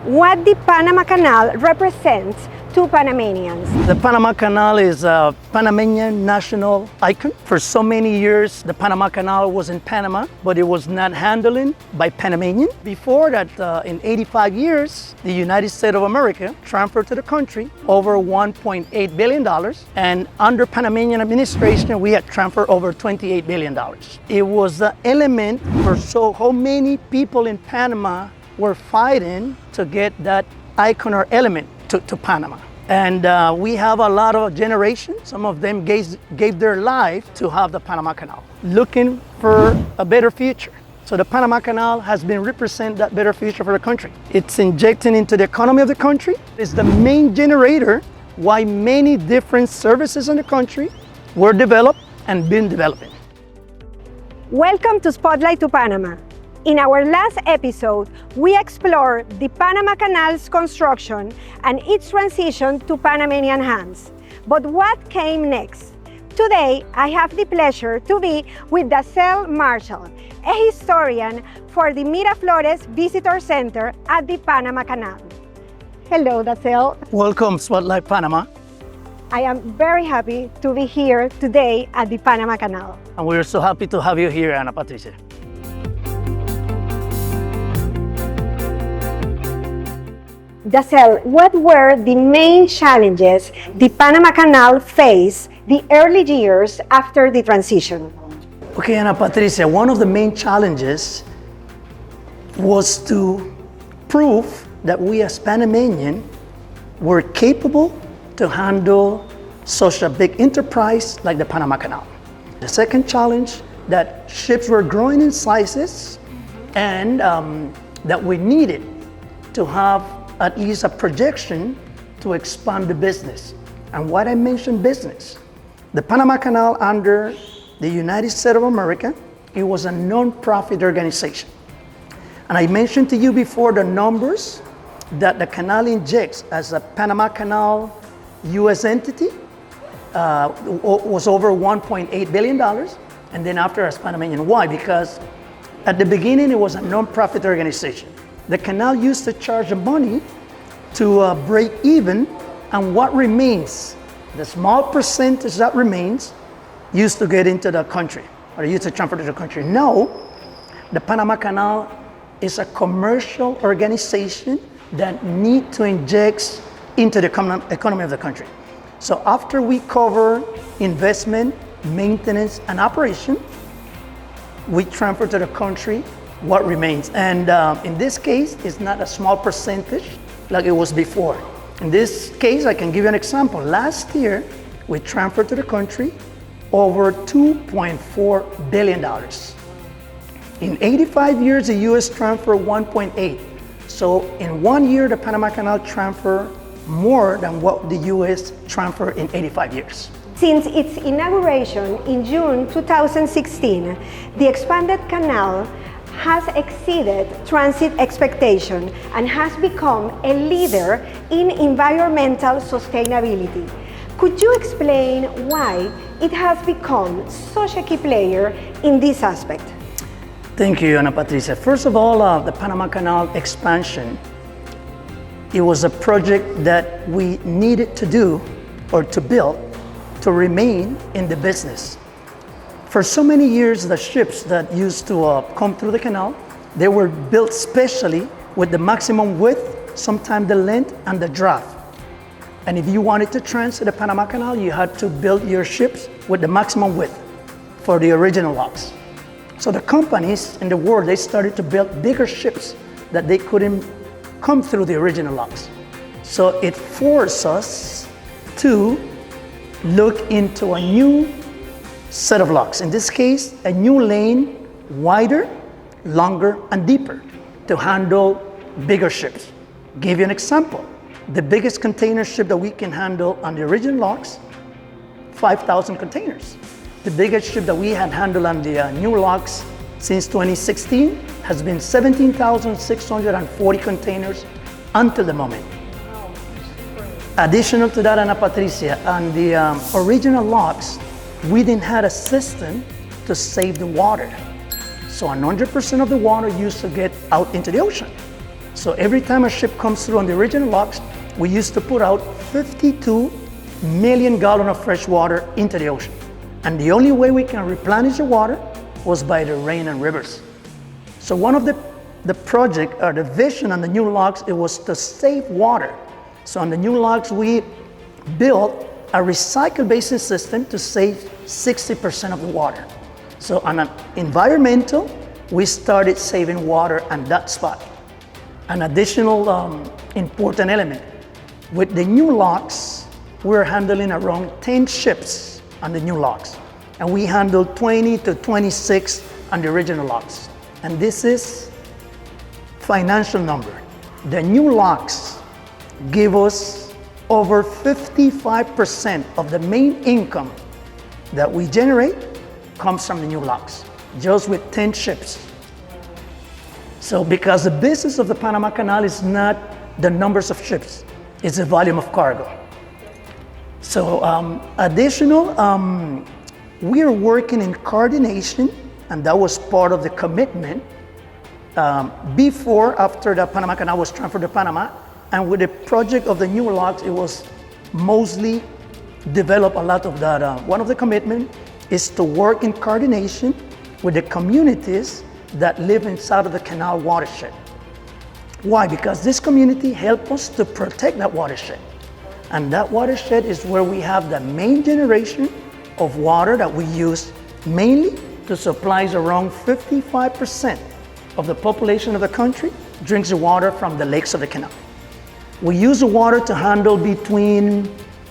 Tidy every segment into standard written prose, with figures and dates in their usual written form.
what the Panama Canal represents to Panamanians. The Panama Canal is a Panamanian national icon. For so many years, the Panama Canal was in Panama, but it was not handled by Panamanians. Before that, in 85 years, the United States of America transferred to the country over $1.8 billion. And under Panamanian administration, we had transferred over $28 billion. It was the element for how many people in Panama were fighting to get that icon or element to Panama. And we have a lot of generations. Some of them gave their life to have the Panama Canal, looking for a better future. So the Panama Canal has been represent that better future for the country. It's injecting into the economy of the country. It's the main generator why many different services in the country were developed and been developing. Welcome to Spotlight to Panama. In our last episode, we explored the Panama Canal's construction and its transition to Panamanian hands. But what came next? Today, I have the pleasure to be with Dazzell Marshall, a historian for the Miraflores Visitor Center at the Panama Canal. Hello, Dazzell. Welcome, Spotlight Panama. I am very happy to be here today at the Panama Canal. And we're so happy to have you here, Ana Patricia. Dazzell, what were the main challenges the Panama Canal faced the early years after the transition? Okay, Ana Patricia, one of the main challenges was to prove that we as Panamanians were capable to handle such a big enterprise like the Panama Canal. The second challenge, that ships were growing in sizes and that we needed to have at least a projection to expand the business. And why I mentioned business, the Panama Canal under the United States of America, it was a non-profit organization. And I mentioned to you before the numbers that the canal injects as a Panama Canal US entity was over $1.8 billion. And then after as Panamanian. Why? Because at the beginning it was a non-profit organization. The canal used to charge the money to break even, and what remains, the small percentage that remains, used to get into the country, or used to transfer to the country. Now, the Panama Canal is a commercial organization that need to inject into the economy of the country. So after we cover investment, maintenance, and operation, we transfer to the country what remains. And in this case, it's not a small percentage like it was before. In this case, I can give you an example. Last year, we transferred to the country over $2.4 billion. In 85 years, the US transferred 1.8. So in 1 year, the Panama Canal transferred more than what the US transferred in 85 years. Since its inauguration in June 2016, the Expanded Canal has exceeded transit expectation and has become a leader in environmental sustainability. Could you explain why it has become such a key player in this aspect? Thank you, Ana Patricia. First of all, the Panama Canal expansion, it was a project that we needed to do or to build to remain in the business. For so many years, the ships that used to come through the canal, they were built specially with the maximum width, sometimes the length and the draft. And if you wanted to transit the Panama Canal, you had to build your ships with the maximum width for the original locks. So the companies in the world, they started to build bigger ships that they couldn't come through the original locks. So it forced us to look into a new set of locks. In this case, a new lane, wider, longer, and deeper to handle bigger ships. Give you an example. The biggest container ship that we can handle on the original locks, 5,000 containers. The biggest ship that we had handled on the new locks since 2016 has been 17,640 containers until the moment. Additional to that, Ana Patricia, on the original locks, we didn't have a system to save the water. So 100% of the water used to get out into the ocean. So every time a ship comes through on the original locks, we used to put out 52 million gallons of fresh water into the ocean. And the only way we can replenish the water was by the rain and rivers. So one of the project or the vision on the new locks, it was to save water. So on the new locks, we built a recycle basin system to save 60% of the water. So on an environmental, we started saving water on that spot. An additional important element, with the new locks, we're handling around 10 ships on the new locks. And we handled 20 to 26 on the original locks. And this is financial number. The new locks give us over 55% of the main income that we generate comes from the new locks, just with 10 ships. So because the business of the Panama Canal is not the numbers of ships, it's the volume of cargo. So we are working in coordination, and that was part of the commitment after the Panama Canal was transferred to Panama. And with the project of the new locks, it was mostly develop a lot of that. One of the commitment is to work in coordination with the communities that live inside of the canal watershed. Why? Because this community help us to protect that watershed. And that watershed is where we have the main generation of water that we use mainly to supply around 55% of the population of the country drinks the water from the lakes of the canal. We use the water to handle between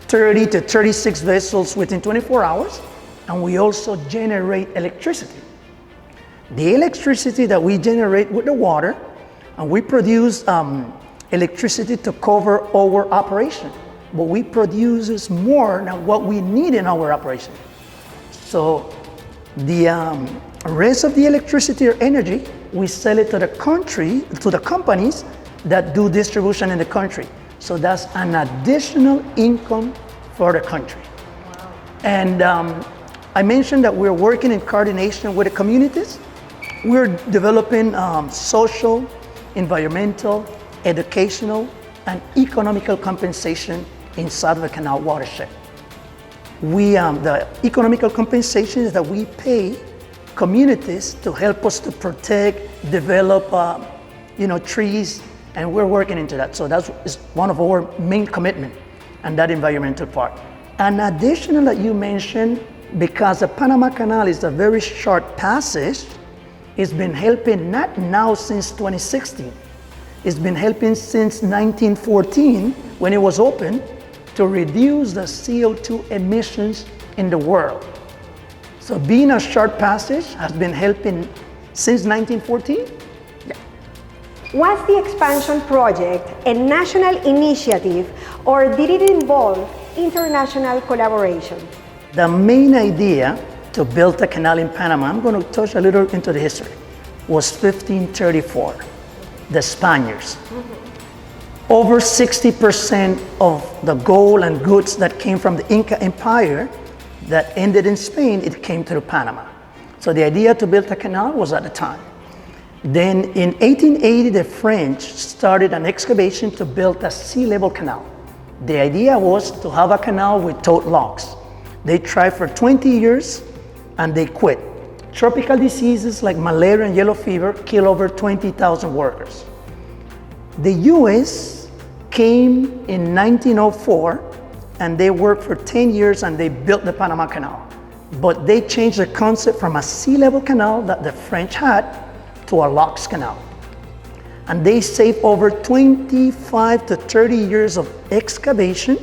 30 to 36 vessels within 24 hours, and we also generate electricity. The electricity that we generate with the water, and we produce electricity to cover our operation, but we produce more than what we need in our operation. So the rest of the electricity or energy, we sell it to the country, to the companies that do distribution in the country. So that's an additional income for the country. Wow. And I mentioned that we're working in coordination with the communities. We're developing social, environmental, educational, and economical compensation inside of the canal watershed. The economical compensation is that we pay communities to help us to protect, develop, trees, and we're working into that. So that's one of our main commitment, and that environmental part. An additional that you mentioned, because the Panama Canal is a very short passage, it's been helping not now since 2016. It's been helping since 1914 when it was open to reduce the CO2 emissions in the world. So being a short passage has been helping since 1914. Yeah. Was the expansion project a national initiative, or did it involve international collaboration? The main idea to build a canal in Panama, I'm going to touch a little into the history, was 1534, the Spaniards. Mm-hmm. Over 60% of the gold and goods that came from the Inca Empire that ended in Spain, it came to Panama. So the idea to build a canal was at the time. Then in 1880, the French started an excavation to build a sea level canal. The idea was to have a canal without locks. They tried for 20 years and they quit. Tropical diseases like malaria and yellow fever killed over 20,000 workers. The US came in 1904 and they worked for 10 years and they built the Panama Canal. But they changed the concept from a sea level canal that the French had to a locks canal. And they saved over 25 to 30 years of excavation,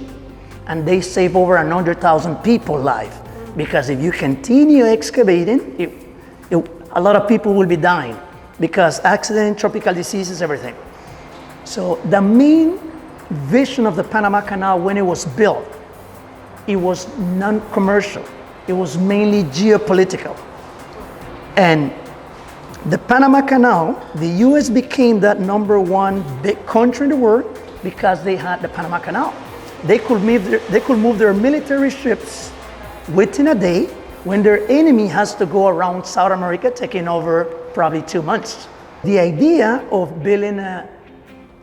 and they saved over 100,000 people lives. Because if you continue excavating, a lot of people will be dying because accident, tropical diseases, everything. So the main vision of the Panama Canal when it was built, it was non-commercial. It was mainly geopolitical. And the Panama Canal, the US became that #1 big country in the world because they had the Panama Canal. They could move their military ships within a day when their enemy has to go around South America, taking over probably 2 months. The idea of building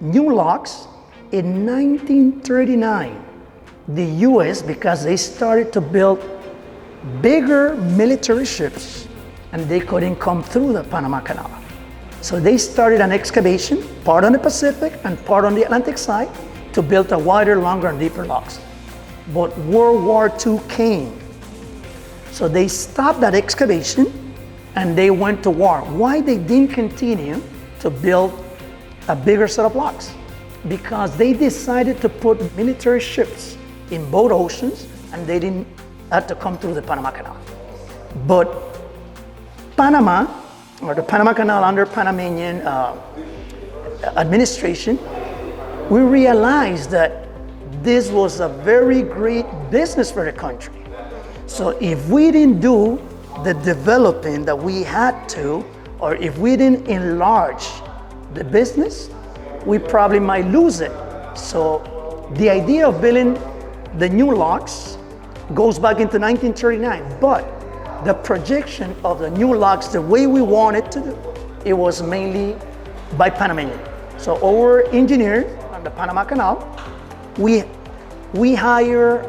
new locks in 1939. The US, because they started to build bigger military ships and they couldn't come through the Panama Canal. So they started an excavation, part on the Pacific and part on the Atlantic side, to build a wider, longer, and deeper locks. But World War II came. So they stopped that excavation and they went to war. Why they didn't continue to build a bigger set of locks? Because they decided to put military ships in both oceans and they didn't have to come through the Panama Canal. But Panama, or the Panama Canal under Panamanian administration, we realized that this was a very great business for the country. So if we didn't do the developing that we had to, or if we didn't enlarge the business, we probably might lose it. So the idea of building the new locks goes back into 1939, but the projection of the new locks, the way we wanted to do, it was mainly by Panamanian. So our engineers on the Panama Canal, we hire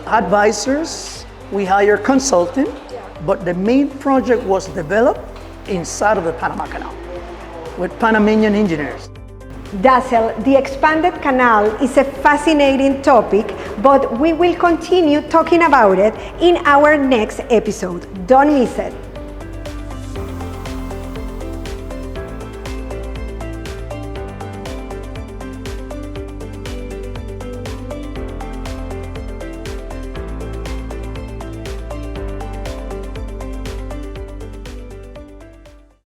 advisors, we hire consultants, but the main project was developed inside of the Panama Canal with Panamanian engineers. Dazzell, the expanded canal is a fascinating topic, but we will continue talking about it in our next episode. Don't miss it.